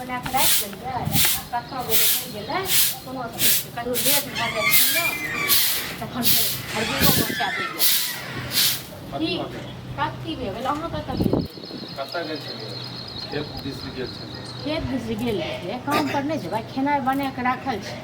बना के राख देलियै कखनो गेलै नहीं गेलै कोनो अथी कहियो लेट भऽ जाइ छै ने तखन फेर हरदीओ बचा देलियै ठीक कथी भेल अहाँ कतऽ गेल गेल छलियै खेत दिस गेल छलियै खेत दिस गेल रहियै काम पर नहीं जेबै खेनाइ बना के राखल छै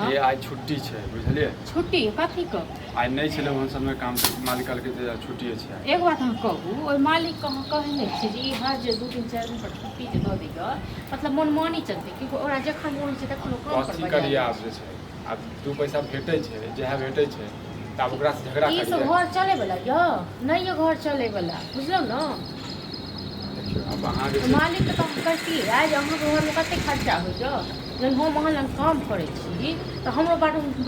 ये आज छुट्टी छै बुझलियै छुट्टी कथी के आइ नहीं छलै हम सबमे काम मालिक कहलकै जे छुट्टी छै एक बात हम कहू ओहि मालिक के हम कहै नहि छी जे ई हर जे 2 दिन 4 दिन पर छुट्टी जे दऽ दिअ मतलब मनमानी चलतै क्योंकि ओकरा जखन मोन छै तखन ओ काम पर कथी करियै आब जे छै आब 2 पैसा भेटै छै जएह भेटै छै तऽ आब ओकरा से झगड़ा ई करियै सब घर चले वाला यऽ नहीं ये घर चले वाला बुझलौ न देखियौ अब अहाँ जे छै मालिक के हम कहतियै आज अहाँ के घर में कते खर्चा होइए जब हम अहाँ लग काम करै छी तऽ हमरो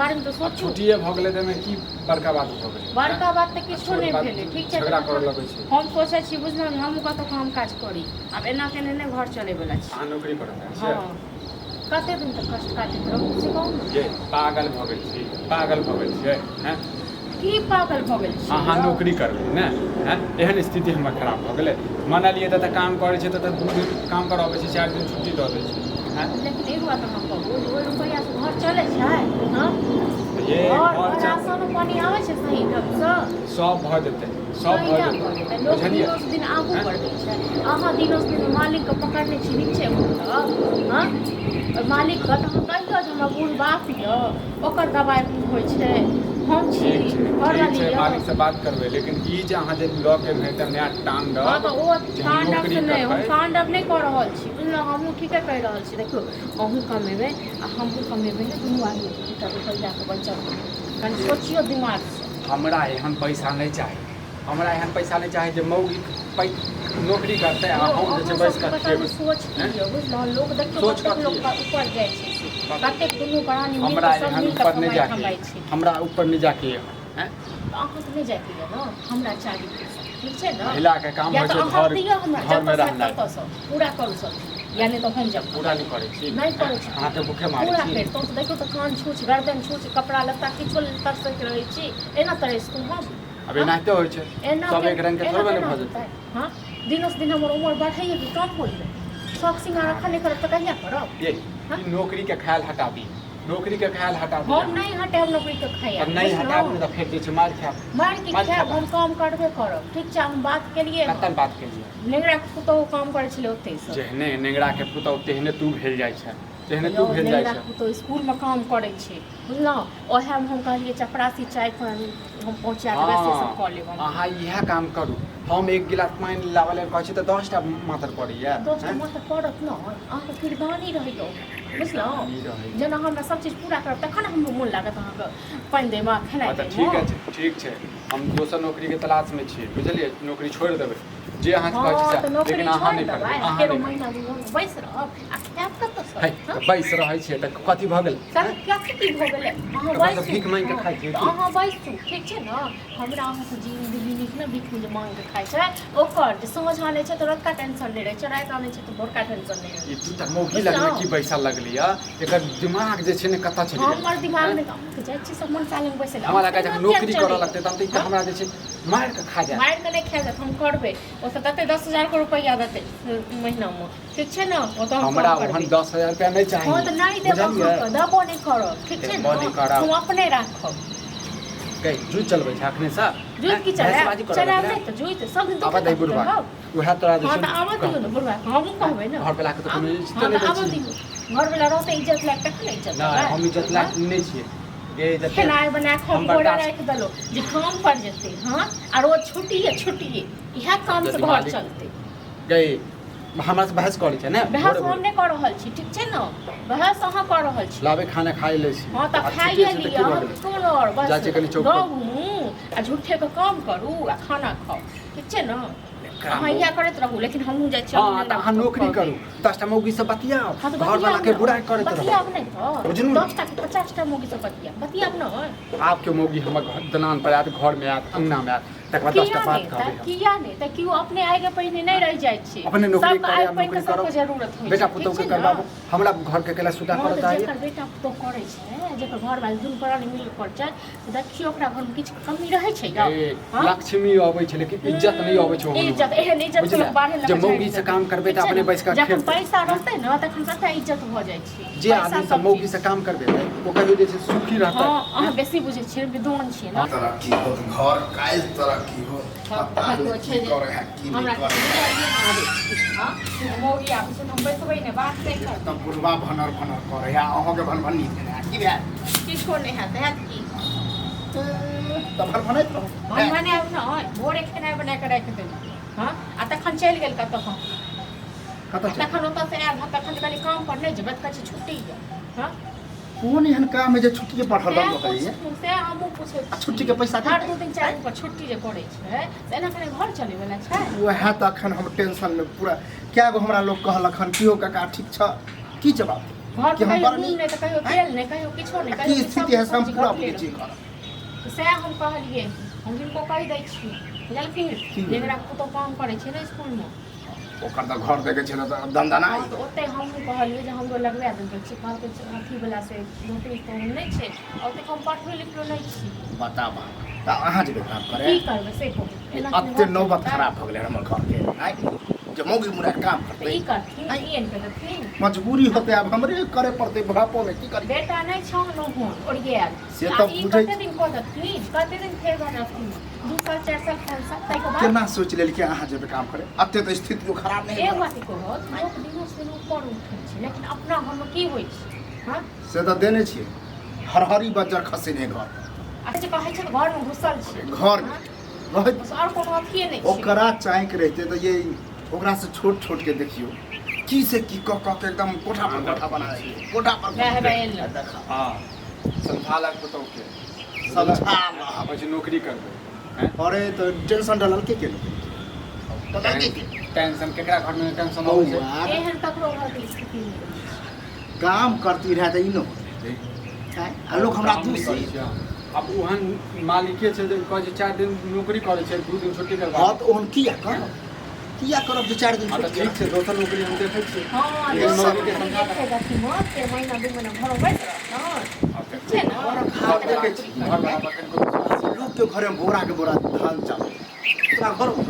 बारे में तो सोचू छुट्टिए भऽ गेलै तऽ की बड़का बात भऽ गेलै बड़का बात तऽ किछो नहि भेलै ठीक छै झगड़ा करऽ लगै छै हम सोचै छी बुझलहुँ हमहूँ कतौ काम काज करी आब एना केने नहि घर चले वाला छी अहाँ नौकरी करऽ हाँ छियै कते दिन तक कष्ट काटैत रहू से कहू ने ये पागल भऽ गेल छी पागल भऽ गेल छियै हैं की पागल भऽ गेल छी अहाँ नौकरी करबै ने हैं एहन स्थिति हमर खराब भऽ गेलै मानलियै तऽ काम करै छै तऽ 2 दिन काम पर अबै छै 4 दिन छुट्टी दऽ दै छै हैं लेकिन एक बात अहाँ कहू जे ओहि रुपैआ से घर चलै छै हाँ ये और घर राशन पानी आबै छै सही ढंगसँ सब भऽ जेतै सब भऽ जेतै लोक बुझलियै दिनोस दिन आगू बढ़ै छै अहाँ दिनोस दिन मालिकके पकड़ने छी नीचे हाँ मालिक के तऽ हम कहियौ जे हमरा बूढ़ बाप यऽ ओकर दबाइ होइ छै हम छी ठीक छै घरवाली मालिक से बात करबै लेकिन ई जे अहाँ जे लऽ के भेटब नया तांडव हाँ तऽ ओ जे हम तांडव नौकरी से नहीं हम करबै तांडव नहीं कऽ रहल छी बुझलहुँ हमहूँ ठीके कहि रहल छी देखियौ अहूँ कमेबै आ हमहूँ कमेबै ने दुनू आदमी दूटा रुपैआके बचत कनि सोचियौ दिमाग से हमरा एहन पैसा नहीं चाही हमरा एहन पैसा नहीं चाही जे मौगी नौकरी करतै आ हम जे छै बैस कऽ खेबै सोच की यऽ बुझलहुँ लोक देखियौ सोच कतेक कथी लोक ऊपर जाइ छै कतेक दुनू प्राणी मिल हमरा कऽ सब एहन मिल ऊपर कऽ नहीं कमाइ जाके छै हमरा ऊपर नहीं जाके हैं तऽ अहाँ तऽ नहि जाइके यऽ ने हमरा चाही ठीक छै ने महिला के काम या होइ तऽ छै अहाँ दिअ हमरा घर में जतऽ रहनाइ ततऽसँ पूरा करू सब या नहि तऽ हम जब पूरा नहीं करै छी नहीं करै छी अहाँ तऽ भूखे मारै पूरा छी करितौ तऽ देखियौ तऽ कान छूछ गर्दन छूछ कपड़ा लत्ता किछो तरसैत रहै छी एना तरसतौ हम अब एनाहिते होइ छै सब एक रंग के थोड़बे ने भऽ जेतै हाँ दिनोस दिन हमर उम्र बढ़ैए कि कम होइए शौक सिंगार अखन नहीं करब तऽ कहिया करब ये ई नौकरी के ख्याल हटा दी नौकरी के ख्याल हटा दी हम नहीं हटाब नौकरी के खाया नहीं हटाब तऽ फिर जे छै मार खायब मार के खायब हम काम करबे करब ठीक छै हम बात केलिए कतन बात केलिए नेगरा पुतहु काम करै छलै ओतै से जेहने नेंगरा के पुतौ तेहने तू भेल जाइ छै तेहने तू भेल जाइ छै तो स्कूल में काम करे छै बुझलहुँ ओहे में हम कहलिए चपरासी चाय पर हम पहुँचा देबै से सब कऽ लेब अहाँ इएह काम करू हम 1 गिलास पानि लावऽ लेल कहै छी तऽ 10 टा माथर पड़ैया 10 टा माथर पड़त ने अहाँके किरदानी रहियौ बुझलहुँ जेना हमरा सब चीज पूरा करब तखन हमरो मोन लागत अहाँके पानि देबा खेनाइ देबा ठीक छै हम दोसर नौकरी के तलाश में छी बुझलियै नौकरी छोड़ि देबै जे अहाँ कहै छी लेकिन अहाँ नहि करबै अहाँ नहीं महीना बैस रहब आ खायब कतऽसँ बैस रहै छियै तऽ कथी भऽ गेल कथी भऽ गेलै अहाँ बैस भीख मांगि के खाइ छियै अहाँ बैसू ठीक छै ने हमरा अहाँके जिंदगी नीक ने भीख जे मांगि के खाइ छै ओकर जे साँझ आनै छै तऽ रातिका टेंशन नहि रहै छै राति आनै छै तऽ भोरका टेंशन नहि रहै ई दू टा मौगी लगमे की बैसा लगली है एकर दिमाग जे छै ने कतऽ चलि गेल हमर दिमाग नहि अहाँके जाइ छी सब मन सालंग बैसल हमरा लगा जब नौकरी करऽ लगतै तब तऽ हमरा जे छै मारि के खा जाए मारि के नहि खा जाएत हम करबै ओ तऽ देतै 10,000 के रुपैआ देतै महीना में ठीक छै ने ओ तऽ हमरा ओहन 10,000 रुपया नहीं चाहिए हाँ तऽ नहीं देब अहाँके देबो नहीं करब ठीक छै ने हम अपने राखब कहि जुइत चलबै छै अखने सा जुइत की चलाएब नहीं तऽ जुइत सब दिन तो आबा दे बुढ़वा उहे तोरा जे हाँ छै तऽ आबा दियौ ने बुढ़वा हमहूँ कहबै ने घर पे लाके तऽ कोनो इज्जत हाँ नहि तऽ आबा दै छी दियौ घरवला रहतै इज्जत लायक तखन ने इज्जत नहीं हम इज्जत लायक नहीं छियै ये इज्जत खेनाइ बना के हम बोरा राख देलो जे काम पर जेतै हाँ और वो छुट्टिए इएह काम से घर चलतै गई हमरा से बहस करै छै ने बहस हम नहीं कर रहल छी ठीक छै ने बहस अहाँ कर रहल छी लाबे खाना खाइ ले छी हाँ तऽ खाइए लिअ कोन और बस जाइ छै कनी चौक पर रहू आ झूठे के काम करू आ खाना खाओ ठीक छै ने अहाँ इएह करैत रहू लेकिन हमहूँ जाइ छी हाँ तऽ अहाँ नौकरी करू 10 टा मौगी से बतियाओ घर वाला के बुराई करैत रहू बतियाब नहीं तो बुझलू 10 टा के 50 टा मौगी से बतियाब नहीं आपके मौगी हमर घर दलान पर आयत घर में आयत अंगना में आयत तकर बाद 10टा बात कहबै हम। किया नहीं त क्यों अपने आगे पहिने नहीं रह जाय छी अपने नौकरी सबके करे आगे हम पहिने नौकरी सबके करो जरूरत होइ बेटा छै, पुतौ ठीक के छै ने? करबाबू हमरा घर के केला सुधा करत है जेकर बेटा पुतौ करै छै जेकर घर वाला दुन प्राणी मिल कर छै देखियो ओकरा घर में किछ कमी रहै छै या लक्ष्मी अबै छै लेकिन इज्जत नहीं अबै छै इज्जत एहन इज्जत से लोग बाढ़े लगे जब मौगी से काम करबे त अपने बैस के जखन पैसा रहतै न तखन सबटा इज्जत भ जाइ छै जे आदमी सब मौगी से काम करबे ओ कहियो जे छै सुखी रहता हां अहाँ बेसी बुझै छियै विद्वान छियै न तरक्की हो घर काल तरक्की हो पता नहीं की करे है की नहीं करे हां मौगी आबै छै हम बैसबै ने बात नहीं कर तब बुढ़वा भनर भनर करे है अहाँ के भनभनी है की भै किछो नहीं हैत की तब भनभनैत रहो भनभने अब न भोरे खेनाइ बना के राख देली हां आ तखन चलि गेल कतौ कतऽ छै तखन ओतऽ से आयल तखन कहली काम पर नहीं जेबै कहै छै छुट्टी है हां कोन एहन काम है जे छुट्टी पर हरदम रहै है से हमहू पूछै छुट्टी के पैसा हर 2 दिन 4 दिन पर छुट्टी जे करै छै से एना कने घर चले वाला छै वह त अखन हम टेंशन में पूरा क्या गो हमरा लोग कहलक हन कियो काका ठीक छ की जवाब घर कि हम कहियो बड़ नहीं नहीं त कहियो तेल नहीं कहियो किछो नहीं की कहियो स्थिति है से हम पूरा बुझे कर से हम कहलिए हम जिनको कहि दै छी बुझलखिन जेकरा पुतो काम करै छै ने स्कूल में ओकर त घर देखे छै त दंदना हाँ, तो ओते हम कहलिए जे हमरो लगवा देबै छी कहलकै अथी वाला से नौकरी तो नहीं छै ओते हम पढ़लो लिखलो नहीं छी बताबा त अहाँ जेबै काम करे की करबै से कहू अत्ते नौबत खराब भ गेलै हमर घर के आइ जे मौगी मुरा काम करतै ई करथिन ई एन करथिन मजबूरी होते अब हमरे करे पड़ते बुढ़ापो में की करी बेटा नहीं छौ न हो ओरियाल से तो ई बुझै कते दिन कऽ दथिन कते दिन फेर बनथिन 2 साल 4 साल 5 साल तक बाद केना सोच लेल कि अहाँ जेबै काम करे अत्ते त स्थिति खराब नहीं एक है बात कहो लोक दिनो से ऊपर उठै छै लेकिन अपना घर में की होइ छै हां से त देने छियै हरहरी बज्जर खसे ने घर अच्छा कहै छै घर में घुसल छै घर रहे बस और कोनो अथिए नहीं छै ओकरा चाहक रहते तो ये ओकरा से छोट छोट के देखियो की से की क के एकदम कोठा पर कोठा बना दे कोठा पर वह बैल देखा हां संभालक पुतौ के समझा अब जे नौकरी करबे हैं अरे तो टेंशन डालल के टेंशन केकरा घर में टेंशन हो छै एहन ककरो घर के स्थिति नहीं काम करती रहे त ई न होते आ लोग हमरा दूर से अब ओहन मालिके छै जे कहै छै 4 दिन नौकरी करे छै 2 दिन छुट्टी करबा हां तो ओहन किया करब जे 4 दिन हां छुट्टी ठीक छै दोसर नौकरी हम देखै छी हां ये ये नौकरी के के समझा समझा के मत के महीना 2 महीना घर बैठ रह छै ना और खा देखे छी घर बराबर कनिको लोग के घरे में बोरा के बोरा धान चावल तोरा घर में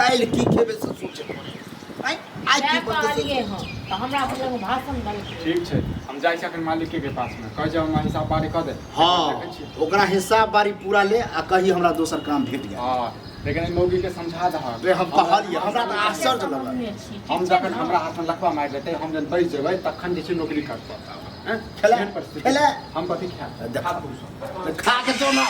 काल की खेबे से सोचे आई की कहलिए बता हम तो हमरा मतलब भाषण देलकै ठीक छै हम जाइ छी अखन मालिके के पास में कह जाओ हमरा हिसाब बारी क दे हाँ ओकरा हिसाब बारी पूरा ले आ कही हमरा दोसर काम भेट गया हां लेकिन ई मौगी के समझा दह रे हम कहलिए हमरा त आश्चर्य लगल हम जखन हमरा हाथ में लखवा मार देते हम जब बैठ जेबै तखन जे छै नौकरी करतै हैं खेला हम कथी देखा खा खा के जो ना